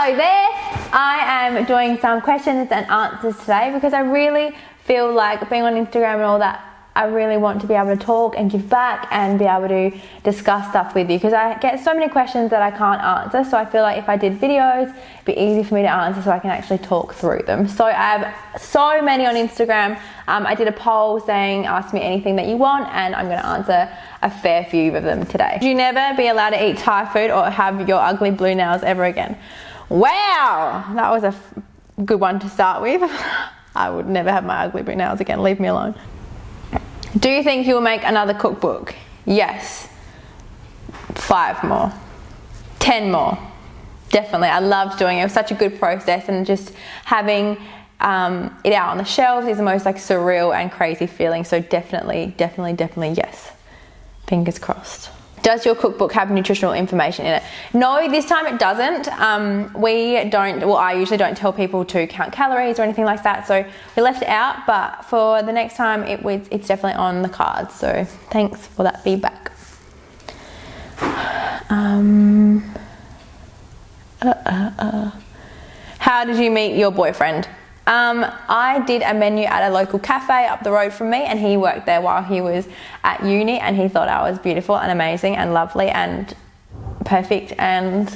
Hello there. I am doing some questions and answers today because I really feel like being on Instagram and all that, I really want to be able to talk and give back and be able to discuss stuff with you because I get so many questions that I can't answer. So I feel like if I did videos, it'd be easy for me to answer so I can actually talk through them. So I have so many on Instagram. I did a poll saying ask me anything that you want and I'm going to answer a fair few of them today. Should you never be allowed to eat Thai food or have your ugly blue nails ever again? Wow, that was a good one to start with. I would never have my ugly blue nails again. Leave me alone. Do you think you'll make another cookbook? Yes. 5 more. 10 more. Definitely. I loved doing it. It was such a good process, and just having it out on the shelves is the most like surreal and crazy feeling. So definitely yes. Fingers crossed. Does your cookbook have nutritional information in it? No, this time it doesn't. I usually don't tell people to count calories or anything like that, so we left it out, but for the next time it's definitely on the cards, so thanks for that feedback. How did you meet your boyfriend? I did a menu at a local cafe up the road from me, and he worked there while he was at uni, and he thought I was beautiful and amazing and lovely and perfect, and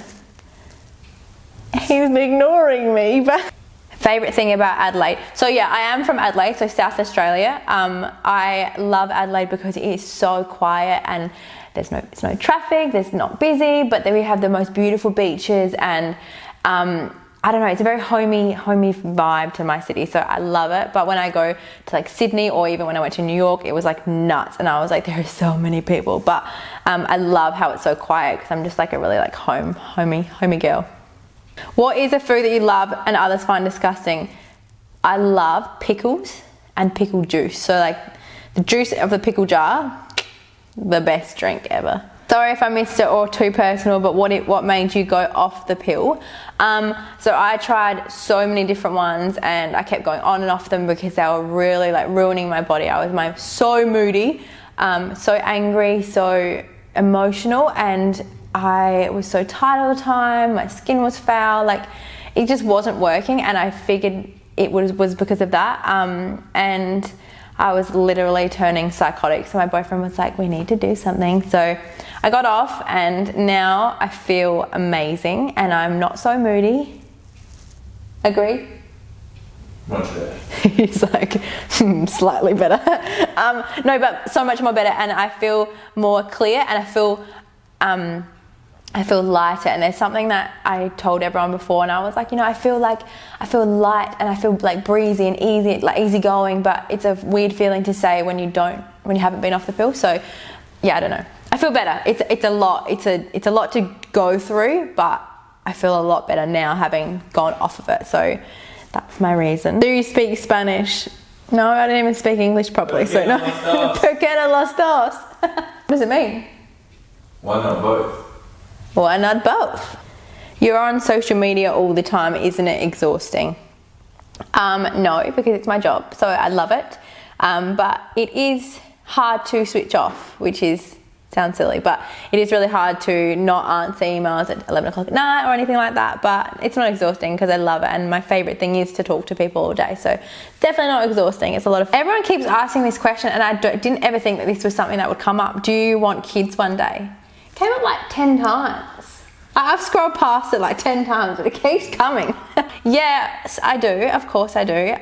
he was ignoring me. But favorite thing about Adelaide? So yeah, I am from Adelaide, so South Australia. I love Adelaide because it is so quiet and there's no traffic, there's not busy, but then we have the most beautiful beaches, and I don't know, it's a very homey vibe to my city, so I love it. But when I go to like Sydney, or even when I went to New York, it was like nuts, and I was like, there are so many people. But I love how it's so quiet because I'm just like a really like homey girl. What is a food that you love and others find disgusting? I love pickles and pickle juice. So like the juice of the pickle jar, the best drink ever. Sorry if I missed it or too personal, but what made you go off the pill? So I tried so many different ones, and I kept going on and off them because they were really like ruining my body. I was so moody, so angry, so emotional, and I was so tired all the time. My skin was foul, like it just wasn't working, and I figured it was because of that. And I was literally turning psychotic. So my boyfriend was like, we need to do something. So I got off, and now I feel amazing and I'm not so moody. Agree? Much better. He's like, slightly better. No, but so much more better, and I feel more clear, and I feel lighter. And there's something that I told everyone before, and I was like, I feel light and I feel like breezy and easy, like easygoing, but it's a weird feeling to say when you haven't been off the pill. So yeah, I don't know. I feel better. It's a lot to go through, but I feel a lot better now having gone off of it. So that's my reason. Do you speak Spanish? No, I don't even speak English properly. So no. ¿Por qué no los dos? What does it mean? Why not both? Why not both? You're on social media all the time, isn't it exhausting? No, because it's my job, so I love it. But it is hard to switch off, which sounds silly, but it is really hard to not answer emails at 11 o'clock at night or anything like that. But it's not exhausting because I love it, and my favorite thing is to talk to people all day. So it's definitely not exhausting. It's a lot of. Everyone keeps asking this question, and I didn't ever think that this was something that would come up. Do you want kids one day? Came up like 10 times. I've scrolled past it like 10 times, but it keeps coming. Yes, I do. Of course I do.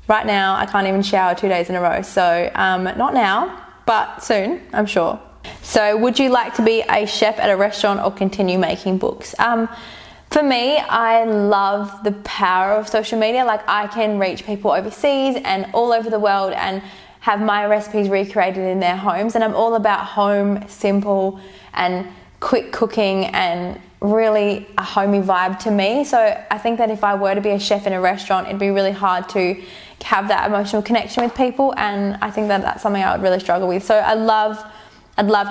Right now, I can't even shower 2 days in a row. So not now, but soon, I'm sure. So would you like to be a chef at a restaurant or continue making books? For me, I love the power of social media. Like, I can reach people overseas and all over the world and have my recipes recreated in their homes, and I'm all about home, simple and quick cooking, and really a homey vibe to me. So I think that if I were to be a chef in a restaurant, it'd be really hard to have that emotional connection with people, and I think that that's something I would really struggle with. So I'd love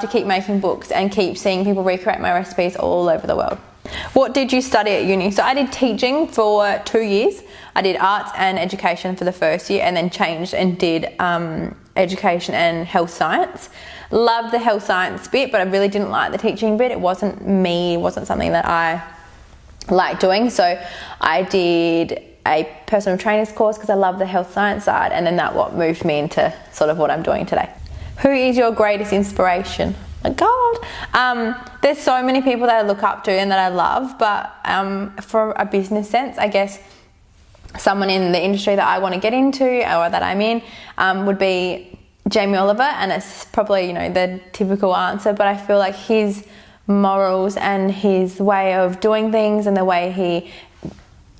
to keep making books and keep seeing people recreate my recipes all over the world. What did you study at uni? So I did teaching for 2 years. I did arts and education for the first year, and then changed and did education and health science. Loved the health science bit, but I really didn't like the teaching bit. It wasn't me. It wasn't something that I like doing. So I did a personal trainer's course because I love the health science side, and then that what moved me into sort of what I'm doing today. Who is your greatest inspiration? My God, there's so many people that I look up to and that I love, but for a business sense, I guess someone in the industry that I want to get into or that I'm in would be Jamie Oliver, and it's probably, you know, the typical answer, but I feel like his morals and his way of doing things and the way he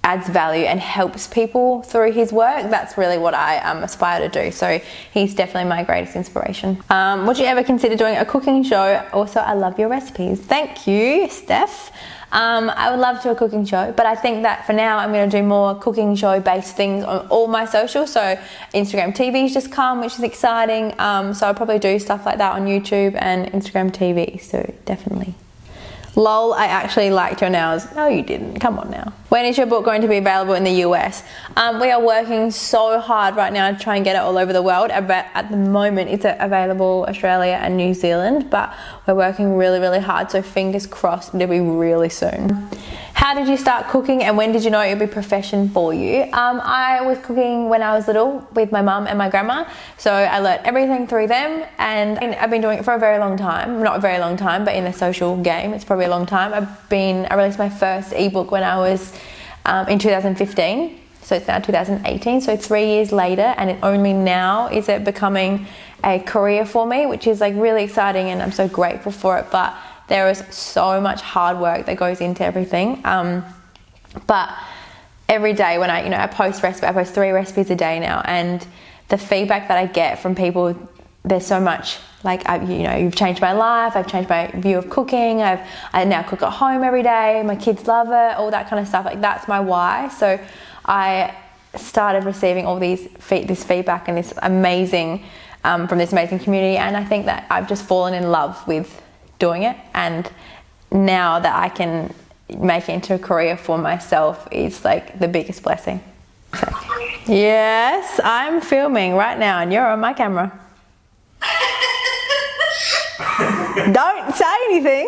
adds value and helps people through his work, that's really what I aspire to do. So he's definitely my greatest inspiration. Would you ever consider doing a cooking show? Also, I love your recipes. Thank you, Steph. I would love to do a cooking show, but I think that for now I'm going to do more cooking show based things on all my socials. So Instagram TV's just come, which is exciting. So I'll probably do stuff like that on YouTube and Instagram TV. So definitely. Lol, I actually liked your nails. No, you didn't. Come on now. When is your book going to be available in the US? We are working so hard right now to try and get it all over the world. But at the moment, it's available Australia and New Zealand, but we're working really, really hard. So fingers crossed, it'll be really soon. How did you start cooking, and when did you know it would be a profession for you? I was cooking when I was little with my mum and my grandma, so I learnt everything through them, and I've been doing it for a very long time. Not a very long time, but in the social game, it's probably a long time. I released my first ebook when I was in 2015, so it's now 2018, so 3 years later, and it only now is it becoming a career for me, which is like really exciting, and I'm so grateful for it. But there is so much hard work that goes into everything. But every day when I post recipe, I post 3 recipes a day now, and the feedback that I get from people, there's so much like, you've changed my life, I've changed my view of cooking, I now cook at home every day, my kids love it, all that kind of stuff. Like, that's my why. So I started receiving all this feedback and this amazing, from this amazing community, and I think that I've just fallen in love with doing it, and now that I can make it into a career for myself is like the biggest blessing. So, yes, I'm filming right now and you're on my camera. Don't say anything.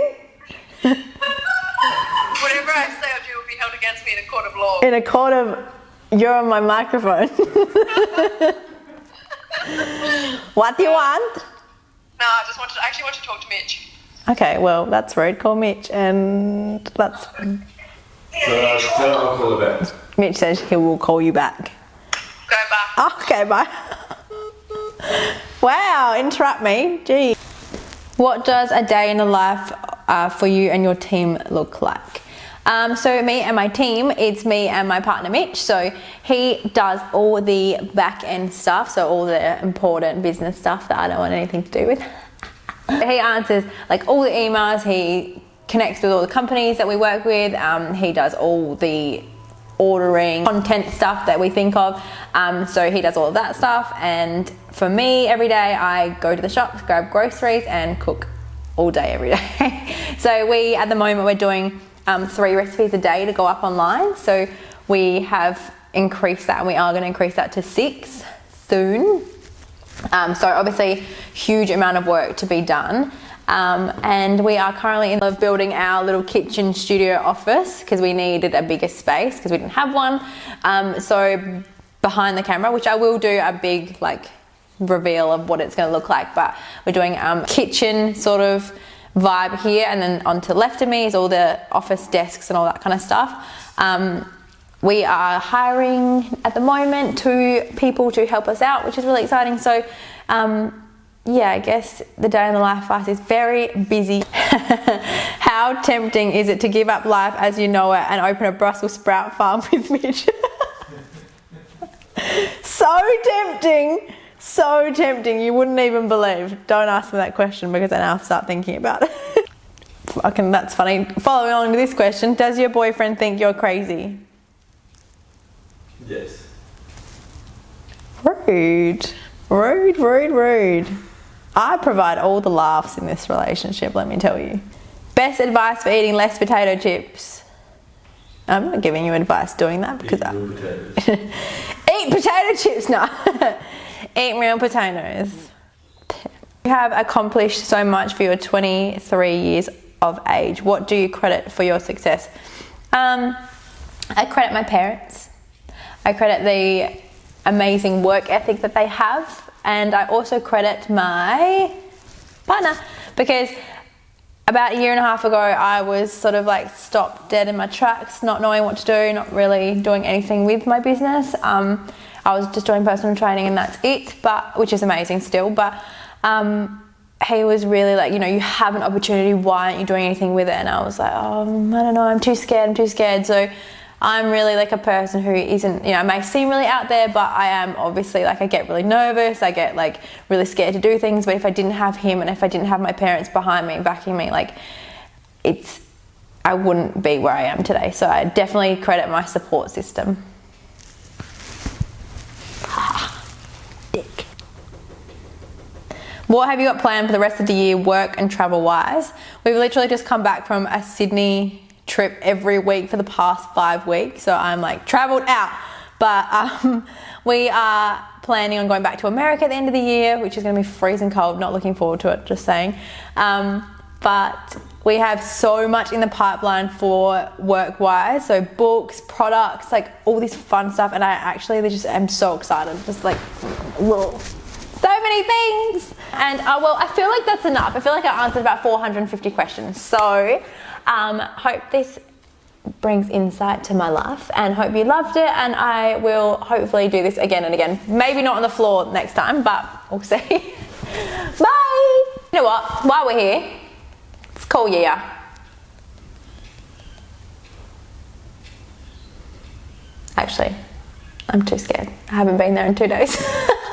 Whatever I say or do will be held against me in a court of law. In a court of, you're on my microphone. What do you want? No, I actually want to talk to Mitch. Okay, well, that's rude. Call Mitch, and that's... So tell him I'll call her back. Mitch says he will call you back. Go back. Okay, bye. Wow, interrupt me. Gee. What does a day in the life for you and your team look like? So me and my team, it's me and my partner Mitch. So he does all the back end stuff, so all the important business stuff that I don't want anything to do with. He answers like all the emails, he connects with all the companies that we work with, he does all the ordering, content stuff that we think of, so he does all of that stuff. And for me, every day I go to the shops, grab groceries and cook all day every day. So at the moment we're doing 3 recipes a day to go up online, so we have increased that, and we are going to increase that to 6 soon. So obviously huge amount of work to be done, and we are currently in of building our little kitchen studio office because we needed a bigger space because we didn't have one. So behind the camera, which I will do a big like reveal of what it's going to look like, but we're doing kitchen sort of vibe here, and then on to the left of me is all the office desks and all that kind of stuff. We are hiring at the moment 2 people to help us out, which is really exciting. So yeah, I guess the day in the life for us is very busy. How tempting is it to give up life as you know it and open a Brussels sprout farm with Mitch? So tempting, so tempting. You wouldn't even believe. Don't ask me that question because then I'll start thinking about it. Okay, that's funny. Following on to this question, does your boyfriend think you're crazy? Yes. Rude. Rude, rude, rude. I provide all the laughs in this relationship, let me tell you. Best advice for eating less potato chips? I'm not giving you advice doing that because Eat real potatoes. Eat potato chips, no. Eat real potatoes. You have accomplished so much for your 23 years of age. What do you credit for your success? I credit my parents. I credit the amazing work ethic that they have, and I also credit my partner, because about a year and a half ago I was sort of like stopped dead in my tracks, not knowing what to do, not really doing anything with my business. I was just doing personal training and that's it, but which is amazing still, but he was really like, you know, you have an opportunity, why aren't you doing anything with it? And I was like, oh, I don't know, I'm too scared. So I'm really like a person who isn't, you know, I may seem really out there, but I am obviously like, I get really nervous, I get like really scared to do things. But if I didn't have him and if I didn't have my parents behind me, backing me, like I wouldn't be where I am today. So I definitely credit my support system. Dick. What have you got planned for the rest of the year, work and travel wise? We've literally just come back from a Sydney trip every week for the past 5 weeks, so I'm like traveled out, but we are planning on going back to America at the end of the year, which is going to be freezing cold. Not looking forward to it, just saying. But we have so much in the pipeline for work wise, so books, products, like all this fun stuff, and I actually just am so excited, just like whoa, so many things. And well, I feel like that's enough. I feel like I answered about 450 questions, so hope this brings insight to my life and hope you loved it, and I will hopefully do this again and again. Maybe not on the floor next time, but we'll see. Bye! You know what? While we're here, let's call Leah. Actually, I'm too scared. I haven't been there in 2 days.